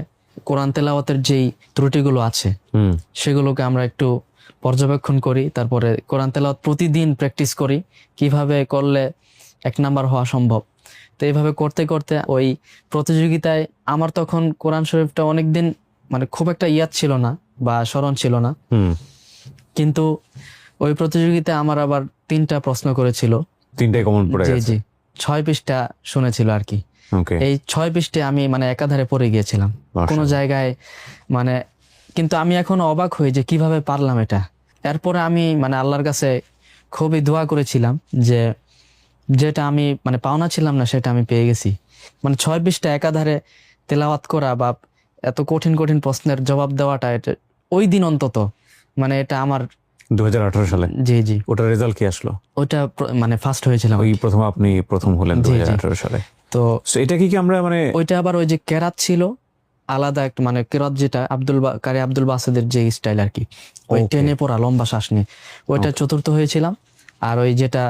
কোরআন তেলাওয়াতের যেই ত্রুটিগুলো আছে হুম সেগুলোকে আমরা একটু পর্যবেক্ষণ করি, তারপরে কোরআন তেলাওয়াত প্রতিদিন প্র্যাকটিস করি, কিভাবে করলে 1 নাম্বার হওয়া সম্ভব। তো এইভাবে করতে করতে ওই প্রতিযোগিতায় আমার তখন কোরআন শরীফটা অনেকদিন মানে খুব একটা ইয়াদ ছিল না বা স্মরণ ছিল না, কিন্তু ওই প্রতিযোগিতায় আমার আবার 3টা প্রশ্ন করেছিল, 3টাই কমন পড়ে জি গেছে। জি 6 পৃষ্ঠা শুনেছিল আর কি। ওকে, এই 6 পৃষ্ঠে আমি মানে একাধারে পড়ে গিয়েছিলাম কোনো জায়গায়, মানে কিন্তু আমি এখন অবাক হই যে কিভাবে পারলাম এটা। এরপরে আমি মানে আল্লাহর কাছে খুবই দোয়া করেছিলাম যে যেটা আমি মানে পাওনা ছিলাম না সেটা আমি পেয়ে গেছি। মানে 6 পৃষ্ঠা একাধারে তেলাওয়াত করা বা এত কঠিন কঠিন প্রশ্নের জবাব দেওয়াটা, এটা ওই দিন অন্তত মানে এটা আমার 2018 সালে জি জি ওটার রেজাল্ট কি আসলো? ওইটা মানে ফার্স্ট হয়েছিলাম ওই আপনি প্রথম হলেন জি, জি। 2018 সালে। তো So এটা কি আমরা মানে ওইটা আবার ওই যে কেরাত ছিল আলাদা একটা, মানে কেরাত যেটা কারি আব্দুল বাসেদের যে স্টাইল আর কি, ওই Okay. টেনে পড়া লম্বা শ্বাস নিয়ে, ওইটা চতুর্থ হয়েছিলাম। আর ওই যেটা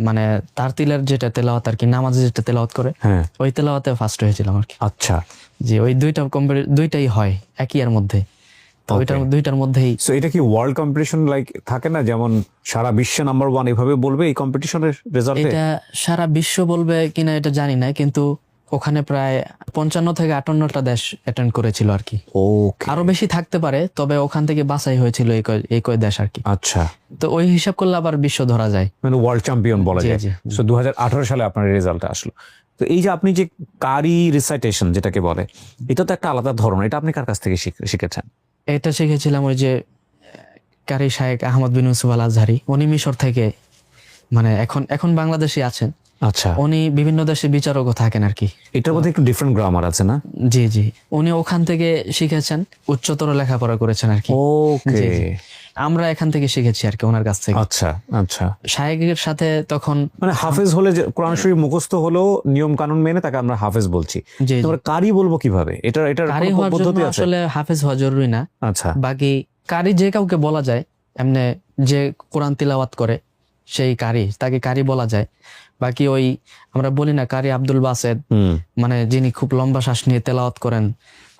মানে তারতিলের যেটা তেলাওয়াত আর কি, নামাজে যেটা তেলাওয়াত করে হ্যাঁ, ওই তেলাওয়াতে ফার্স্ট হয়েছিলাম আর কি। আচ্ছা। যে ওই দুইটাই হয় একই এর মধ্যে, তো ওইটার দুইটার মধ্যেই। সো এটা কি ওয়ার্ল্ড কম্পিটিশন লাইক থাকে না, যেমন সারা বিশ্বে নাম্বার 1 এভাবে বলবে এই কম্পিটিশনের রেজাল্টে? এটা সারা বিশ্ব বলবে কিনা এটা জানি না, কিন্তু ওখানে প্রায় 55 থেকে 58টা দেশ অ্যাটেন্ড করেছিল আর কি। ওকে, আরো বেশি থাকতে পারে, তবে ওখান থেকে বাছাই হয়েছিল এই কয় দেশ আর কি। আচ্ছা, তো ওই হিসাব করলে আবার বিশ্ব ধরা যায়। মানে ওয়ার্ল্ড চ্যাম্পিয়ন বলা জি, যায়। জি। সো 2018 সালে আপনার রেজাল্ট আসলো। তো এই যে আপনি যে কারি রিসাইটেশন যেটাকে বলে, এটা তো একটা আলাদা ধরন, এটা আপনি কার কাছ থেকে শিখেছেন? এটা শিখেছিলাম ওই যে কারি শায়েখ আহমদ বিন ইউসুফ আল আজহারি, উনি মিশর থেকে মানে এখন বাংলাদেশে আছেন। আচ্ছা, উনি বিভিন্ন দেশে বিচারকও থাকেন আর কি। এটার মধ্যে একটু ডিফারেন্ট গ্রামার আছে না? জি জি, উনি ওখান থেকে শিখেছেন, উচ্চতর লেখাপড়া করেছেন আর কি। ওকে, জি, জি। আমরা এখান থেকে শিখেছি আর কি, ওনার কাছ থেকে। আচ্ছা আচ্ছা। শায়েখের সাথে তখন মানে হাফেজ হলে যে কোরআন শরীফ মুখস্থ হলেও নিয়ম কানুন মেনে তাকে আমরা হাফেজ বলছি। জি, জি। তোমরা কারি বলবো কিভাবে? এটার কারি কোনো হওয়ার জন্য পদ্ধতি আছে? আসলে হাফেজ হওয়া জরুরি না। আচ্ছা, বাকি কারি যে কাউকে বলা যায়, এমনি যে কোরআন তিলাওয়াত করে সেই কারি, তাকে কারি বলা যায়। বাকি ওই আমরা বলি না কারি আব্দুল বাসেদ, মানে যিনি খুব লম্বা শ্বাস নিয়ে তেলাওয়াত করেন,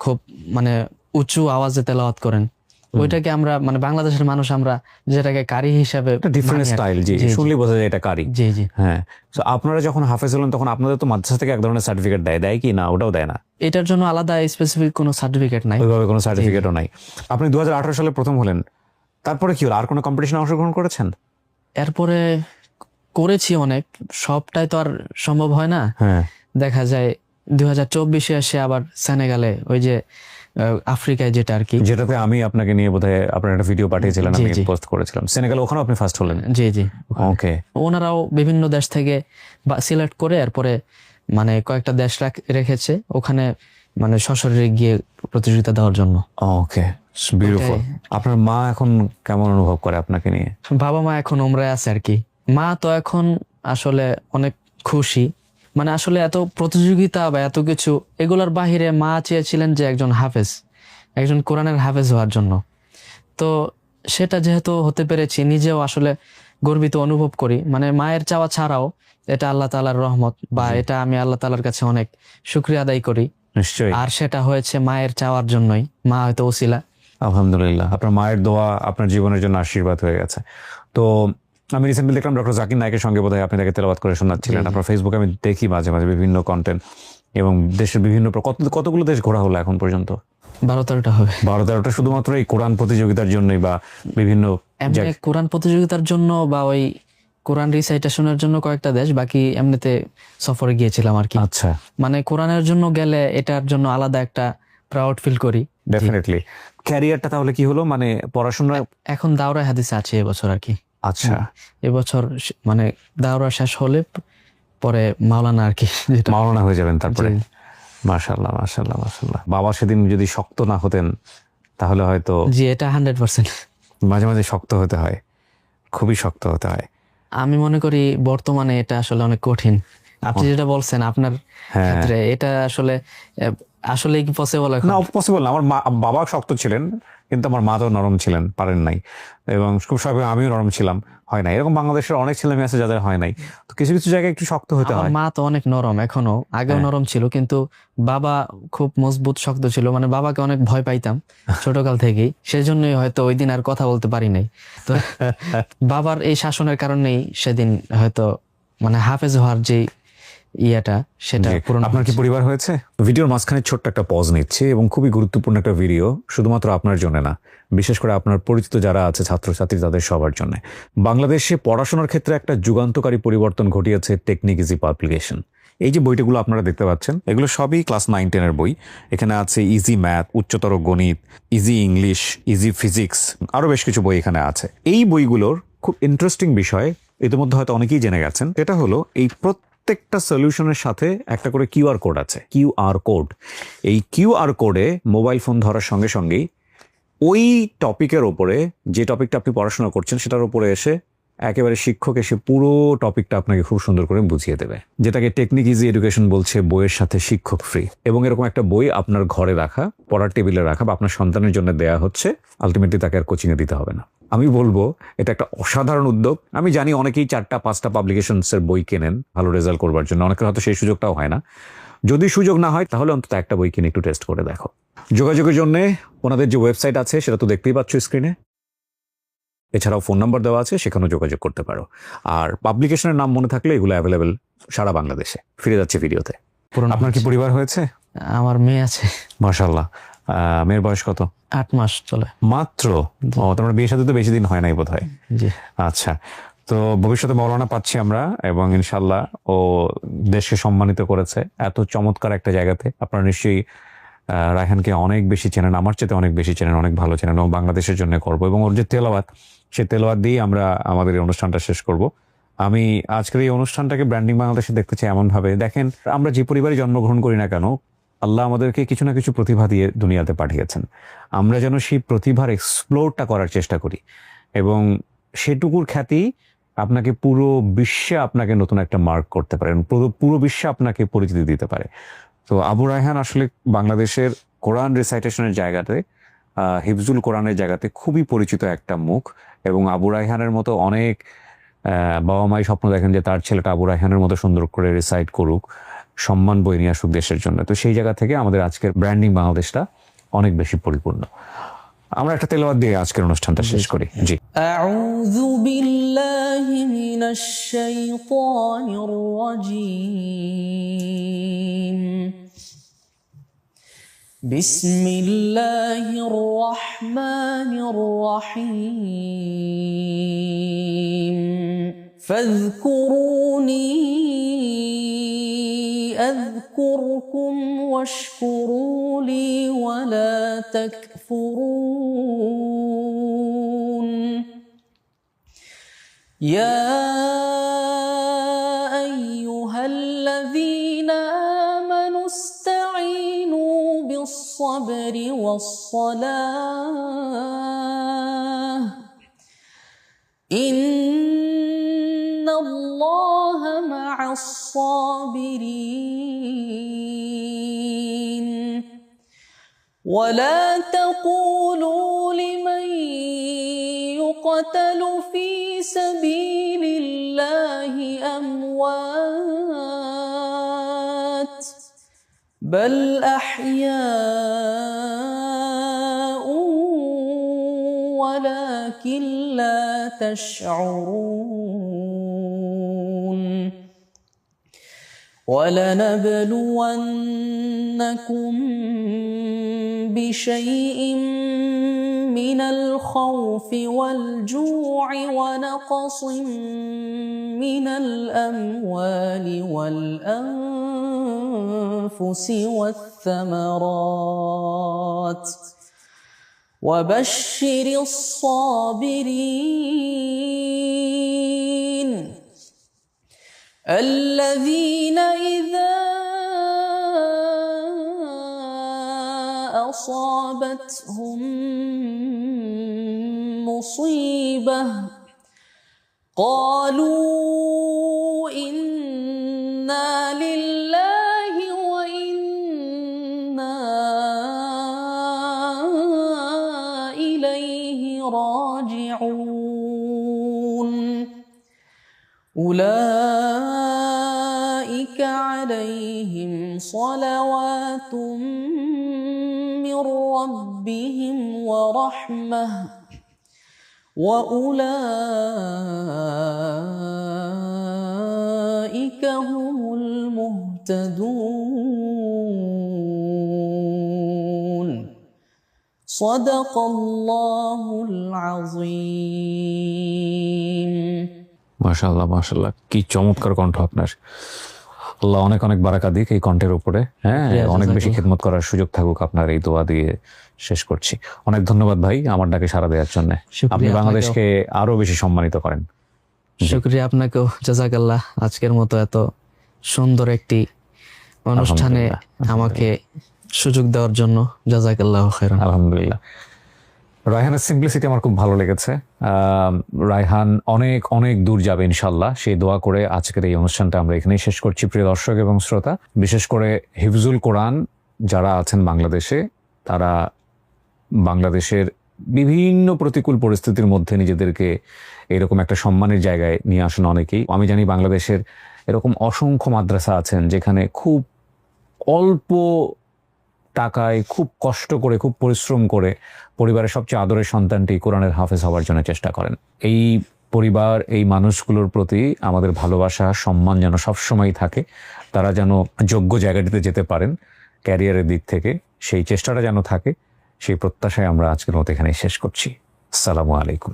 খুব মানে উঁচু আওয়াজে তেলাওয়াত করেন, ওইটাকে আমরা মানে বাংলাদেশের মানুষ আমরা যেটাকে কারি হিসাবে একটা ডিফারেন্ট মানি আর কি। স্টাইল, জি, জি, জি। শুনলেই বোঝা যায় এটা কারি। জি জি, হ্যাঁ। তো আপনারা যখন হাফেজ হলেন তখন আপনাদের তো মাদ্রাসা থেকে এক ধরনের সার্টিফিকেট দেয় কি না? ওটাও দেয় না? এটার জন্য আলাদা স্পেসিফিক কোনো সার্টিফিকেট নাই। ওইভাবে কোনো সার্টিফিকেটও নাই। আপনি 2018 সালে প্রথম হলেন, তারপরে কি হলো? আর কোনো কম্পিটিশনে অংশগ্রহণ করেছেন? এরপরে করেছি অনেক, সবটাই তো আর সম্ভব হয় না। হ্যাঁ, দেখা যায় 2024 এসে আবার সেনেগালে ওই যে আফ্রিকায় যেটা আর কি। যেটাতে আমি আপনাকে নিয়ে বোধহয় আপনার একটা ভিডিও পাঠিয়েছিলেন, জি, আমি জি। পোস্ট করেছিলাম। সেনেগাল, ওখানে আপনি ফার্স্ট হলেন? জি জি, ওকে, ওনারাও বিভিন্ন দেশ থেকে সিলেক্ট করে এরপরে মানে কয়েকটা দেশ রেখেছে ওখানে, মানে সশরীরে গিয়ে প্রতিযোগিতা দেওয়ার জন্য। ওকে, বিউটিফুল। আপনার মা এখন কেমন অনুভব করে আপনাকে নিয়ে? বাবা মা এখন উমরায় আছে আর কি। মা তো এখন আসলে অনেক খুশি, মানে আসলে এত প্রতিযোগিতা বা এত কিছু এগুলোর বাহিরে মা চেয়েছিলেন যে একজন হাফেজ, একজন কোরআনের হাফেজ হওয়ার জন্য। তো সেটা যেহেতু হতে পেরেছি, নিজেও আসলে গর্বিত অনুভব করি। মানে মায়ের চাওয়া ছাড়াও এটা আল্লাহ তাআলার রহমত, বা এটা আমি আল্লাহ তাআলার কাছে অনেক শুকরিয়া আদায় করি। নিশ্চয়ই, আর সেটা হয়েছে মায়ের চাওয়ার জন্যই, মা হয়তো ওসিলা। আলহামদুলিল্লাহ, আপনার মায়ের দোয়া আপনার জীবনের জন্য আশীর্বাদ হয়ে গেছে। তো আমি রিসেন্টলি দেখলাম ডক্টর জাকির নায়েকের সঙ্গে বোধহয় আপনি তাকে তেলাওয়াত করে শোনাচ্ছিলেন। জি, জি। আপনার ফেসবুকে আমি দেখি মাঝে মাঝে বিভিন্ন কন্টেন্ট, এবং দেশের বিভিন্ন কতগুলো দেশ ঘোরা হলো এখন পর্যন্ত? 12-13টা হবে। 12-13টা শুধুমাত্র এই কোরআন প্রতিযোগিতার জন্যই, বা বিভিন্ন এমনি কোরআন প্রতিযোগিতার জন্য বা ওই কোরআন রিসাইটেশনের জন্য কয়েকটা দেশ, বাকি এমনিতে সফরে গিয়েছিলাম আর কি। আচ্ছা, মানে কোরআনের জন্য গেলে এটার জন্য আলাদা একটা প্রাউড ফিল করি। ডেফিনেটলি। ক্যারিয়ারটা তাহলে কি হলো, মানে পড়াশোনা? এখন দাওরা হাদিসে আছে এবছর আর কি। আচ্ছা, এবছর মানে দাওরা শেষ হলে পরে মাওলানা আর কি, যেটা মাওলানা হয়ে যাবেন তারপরে। জি। মাশাআল্লাহ মাশাআল্লাহ মাশাআল্লাহ। বাবা সেদিন যদি শক্ত না হতেন তাহলে হয়তো। জি, এটা 100%। মাঝে মাঝে শক্ত হতে হয়, খুবই শক্ত হতে হয়। আমি মনে করি বর্তমানে এটা আসলে অনেক কঠিন। আপনি যেটা বলছেন আপনার হ্যাঁ। ক্ষেত্রে, এটা আসলে আসলে কি পসিবল এখন? না, পসিবল না। আমার বাবা শক্ত ছিলেন, কিন্তু আমার মা তো নরম ছিলেন, পারেন নাই, এবং খুব স্বাভাবিক আমিও নরম ছিলাম, হয় নাই। এরকম বাংলাদেশের অনেক ছেলে মেয়ে আছে যাদের হয় নাই। তো কিছু কিছু জায়গায় একটু শক্ত হতে আমার হয়। মা তো অনেক নরম, এখনো, আগেও হ্যাঁ। নরম ছিল, কিন্তু বাবা খুব মজবুত শক্ত ছিল, মানে বাবাকে অনেক ভয় পাইতাম ছোটকাল থেকেই, সেজন্যই হয়তো ওই দিন আর কথা বলতে পারি নাই। তো বাবার এই শাসনের কারণেই সেদিন হয়তো মানে হাফেজ হওয়ার যে ইয়াটা সেটা জি। পূরণ আপনার কি হয়েছে। পরিবার হয়েছে? ভিডিওর মাঝখানে ছোট্ট একটা পজ নিচ্ছি, এবং খুবই গুরুত্বপূর্ণ একটা ভিডিও, শুধুমাত্র আপনার জন্য না, বিশেষ করে আপনার পরিচিত যারা আছে ছাত্রছাত্রী তাদের সবার জন্য। বাংলাদেশে পড়াশোনার ক্ষেত্রে একটা যুগান্তকারী পরিবর্তন ঘটিয়েছে টেকনিক ইজি পাবলিকেশন। এই যে বইগুলো আপনারা দেখতে পাচ্ছেন, এগুলো সবই ক্লাস 9-10 এর বই। এখানে আছে ইজি ম্যাথ, উচ্চতর গণিত, ইজি ইংলিশ, ইজি ফিজিক্স, আরো বেশ কিছু বই এখানে আছে। এই বইগুলোর খুব ইন্টারেস্টিং বিষয় ইতিমধ্যে হয়তো অনেকেই জেনে গেছেন, এটা হলো এই প্রত্যেকটা সলিউশনের সাথে একটা করে কিউআর কোড আছে। কিউআর কোড, এই কিউআর কোডে মোবাইল ফোন ধরার সঙ্গে সঙ্গেই ওই টপিকের ওপরে, যে টপিকটা আপনি পড়াশোনা করছেন সেটার উপরে এসে একেবারে শিক্ষক এসে পুরো টপিকটা আপনাকে খুব সুন্দর করে বুঝিয়ে দেবে, যেটাকে টেকনিক ইজি এডুকেশন বলছে, বইয়ের সাথে শিক্ষক ফ্রি। এবং এরকম একটা বই আপনার ঘরে রাখা, পড়ার টেবিলে রাখা, বা আপনার সন্তানের জন্য দেয়া হচ্ছে, আলটিমেটলি তাকে আর কোচিংয়ে দিতে হবে না। আমি বলবো এটা একটা অসাধারণ উদ্যোগ। আমি জানি অনেকেই 4টা-5টা পাবলিকেশনসের বই কেনেন ভালো রেজাল্ট করবার জন্য, অনেকের হয়তো সেই সুযোগটাও হয় না। যদি সুযোগ না হয় তাহলে অন্তত একটা বই কিনে একটু টেস্ট করে দেখো। যোগাযোগের জন্য ওনাদের যে ওয়েবসাইট আছে সেটা তো দেখতেই পাচ্ছ স্ক্রিনে, এছাড়াও ফোন নাম্বার দেওয়া আছে, সেখানেও যোগাযোগ করতে পারো। আর পাবলিকেশনের নাম মনে থাকলে এগুলো অ্যাভেলেবেল সারা বাংলাদেশে। ফিরে যাচ্ছে ভিডিওতে। পূরণ আপনার কি হয়েছে। পরিবার হয়েছে? আমার মেয়ে আছে, মাশাআল্লাহ। মেয়ের বয়স কত? 8 মাস চলে। মাত্র? ও, তোমার বিয়ের সাথে তো বেশি দিন হয় নাই বোধহয়। জি। আচ্ছা, তো ভবিষ্যতে মৌলানা পাচ্ছি আমরা, এবং ইনশাল্লাহ ও দেশকে সম্মানিত করেছে এত চমৎকার একটা জায়গাতে। আপনারা নিশ্চয়ই রায়হানকে অনেক বেশি চেনেন, আমার চেয়ে অনেক বেশি চেনেন, অনেক ভালো চেনেন, এবং বাংলাদেশের জন্য করবো, এবং ওর যে তেলাওয়াত, সেই তেলাওয়াত দিয়েই আমরা আমাদের এই অনুষ্ঠানটা শেষ করব। আমি আজকের এই অনুষ্ঠানটাকে ব্র্যান্ডিং বাংলাদেশে দেখতে চাই এমন ভাবে, দেখেন আমরা যে পরিবারে জন্মগ্রহণ করি না কেন, আল্লাহ আমাদেরকে কিছু না কিছু প্রতিভা দিয়ে দুনিয়াতে পাঠিয়েছেন। আমরা যেন সেই প্রতিভার এক্সপ্লোরটা করার চেষ্টা করি, এবং সেটুকুর খ্যাতি আপনাকে পুরো বিশ্বে আপনাকে নতুন একটা মার্ক করতে পারেন, পুরো বিশ্বে আপনাকে পরিচিতি দিতে পারে। তো আবু রায়হান আসলে বাংলাদেশের কোরআন রিসাইটেশনের জায়গাতে, হিফজুল কোরআনের জায়গাতে খুবই পরিচিত একটা মুখ। এবং আবু রায়হানের মতো অনেক বাবা মাই স্বপ্ন দেখেন যে তার ছেলেটা আবু রায়হানের মতো সুন্দর করে রিসাইট করুক, সম্মান বয়ে নিয়ে আসুক দেশের জন্য। তো সেই জায়গা থেকে আমাদের আজকের ব্র্যান্ডিং বাংলাদেশটা অনেক বেশি পরিপূর্ণ। আমরা একটা তেলাওয়াত দিয়ে আজকের অনুষ্ঠানটা শেষ করি। জি। أعوذ بالله من الشيطان الرجيم بسم الله الرحمن الرحيم فاذكروني أذكركم واشكروا لي ولا تكفرون يا أيها الذين آمنوا استعينوا بالصبر والصلاة إن الله مع الصابرين ولا تقولوا لمن يقتل في سبيل الله أموات بل أحياء ولكن لا تشعرون ولنبلونكم بشيء من الخوف والجوع ونقص من الأموال والأنفس والثمرات وبشر الصابرين الذين إذا أصابتهم مصيبة قالوا إنا لله وإنا أولئك عليهم صلوات من ربهم ورحمة وأولئك هم المهتدون صدق الله العظيم মাশাআল্লাহ মাশাআল্লাহ, কি চমৎকার কণ্ঠ আপনার। আল্লাহ অনেক অনেক বারাকা দিক এই কণ্ঠের উপরে। হ্যাঁ, অনেক বেশি খেদমত করার সুযোগ থাকুক আপনার এই দোয়া দিয়ে শেষ করছি। অনেক ধন্যবাদ ভাই আমার ডাকে সাড়া দেওয়ার জন্য। শুকরিয়া আপনি আপনাকেও। বাংলাদেশকে আরো বেশি সম্মানিত করেন। শুকরিয়া আপনাকেও, জাযাকাল্লাহ আজকের মতো এত সুন্দর একটি অনুষ্ঠানে আলহামদুলিল্লাহ। আমাকে সুযোগ দেওয়ার জন্য জাযাকাল্লাহু খাইরান। আলহামদুলিল্লাহ। রায়হানের সিম্পলিসিটি আমার খুব ভালো লেগেছে। রায়হান অনেক অনেক দূর যাবে ইনশাল্লাহ, সেই দোয়া করে আজকের এই অনুষ্ঠানটা আমরা এখানেই শেষ করছি। প্রিয় দর্শক এবং শ্রোতা, বিশেষ করে হিফজুল কোরআন যারা আছেন বাংলাদেশে, তারা বাংলাদেশের বিভিন্ন প্রতিকূল পরিস্থিতির মধ্যে নিজেদেরকে এরকম একটা সম্মানের জায়গায় নিয়ে আসেন অনেকেই। আমি জানি বাংলাদেশের এরকম অসংখ্য মাদ্রাসা আছেন যেখানে খুব অল্প টাকায়, খুব কষ্ট করে, খুব পরিশ্রম করে পরিবারের সবচেয়ে আদরের সন্তানটি কোরআনের হাফেজ হওয়ার জন্য চেষ্টা করেন। এই পরিবার, এই মানুষগুলোর প্রতি আমাদের ভালোবাসা, সম্মান যেন সবসময় থাকে, তারা যেন যোগ্য জায়গাটিতে যেতে পারেন ক্যারিয়ারের দিক থেকে, সেই চেষ্টাটা যেন থাকে, সেই প্রত্যাশায় আমরা আজকের মতো এখানে শেষ করছি। আসসালামু আলাইকুম।